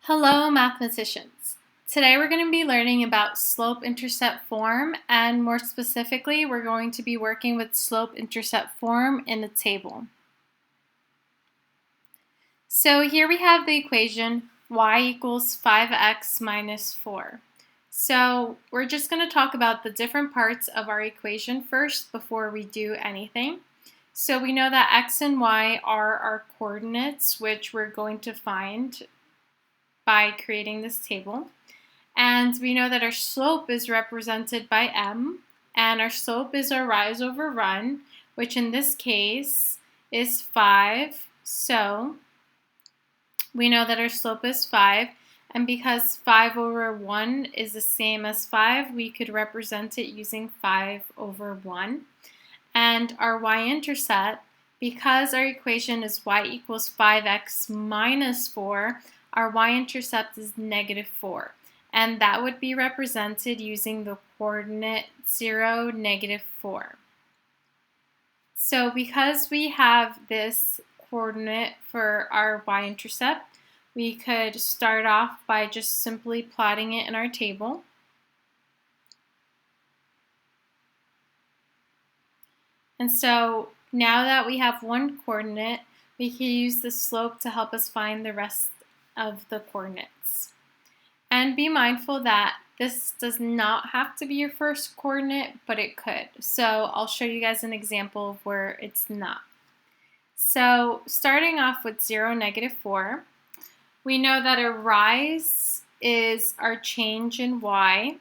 Hello, mathematicians. Today we're going to be learning about slope-intercept form, and more specifically, we're going to be working with slope-intercept form in the table. So here we have the equation y equals 5x minus 4. So we're just going to talk about the different parts of our equation first before we do anything. So we know that x and y are our coordinates, which we're going to find by creating this table. And we know that our slope is represented by m, and our slope is our rise over run, which in this case is 5. So we know that our slope is 5, and because 5 over 1 is the same as 5, we could represent it using 5 over 1. And our y-intercept, because our equation is y equals 5x minus 4, our y-intercept is negative 4. And that would be represented using the coordinate 0, negative 4. So because we have this coordinate for our y-intercept, we could start off by just simply plotting it in our table. And so now that we have one coordinate, we can use the slope to help us find the rest of the coordinates. And be mindful that this does not have to be your first coordinate, but it could. So I'll show you guys an example of where it's not. So starting off with 0, negative 4, we know that a rise is our change in y,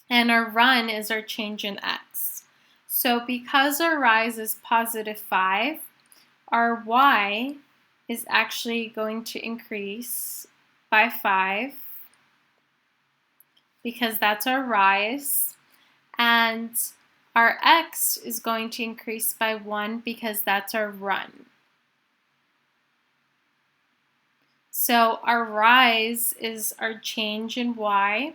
and our run is our change in x. So because our rise is positive 5, our y is actually going to increase by 5 because that's our rise, and our x is going to increase by 1 because that's our run. So our rise is our change in y,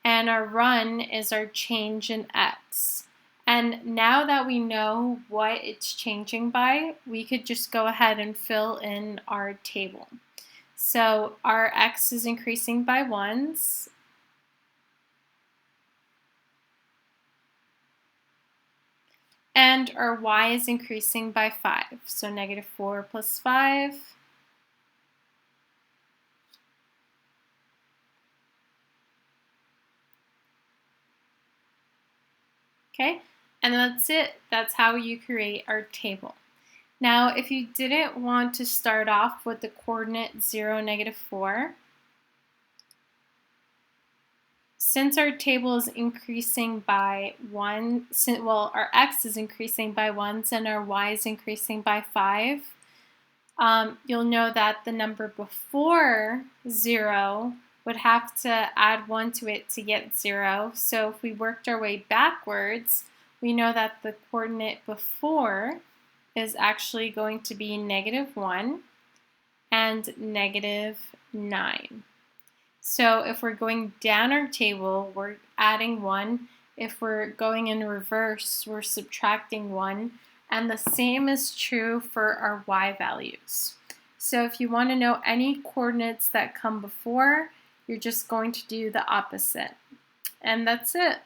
and our run is our change in x. And now that we know what it's changing by, we could just go ahead and fill in our table. So our x is increasing by 1s. And our y is increasing by 5. So negative 4 plus 5. Okay, and that's it. That's how you create our table. Now, if you didn't want to start off with the coordinate 0, negative 4, since our table is increasing by 1, our x is increasing by 1 and our y is increasing by 5, you'll know that the number before 0 would have to add 1 to it to get 0. So if we worked our way backwards, we know that the coordinate before is actually going to be negative 1 and negative 9. So if we're going down our table, we're adding 1. If we're going in reverse, we're subtracting 1. And the same is true for our y values. So if you want to know any coordinates that come before, you're just going to do the opposite. And that's it.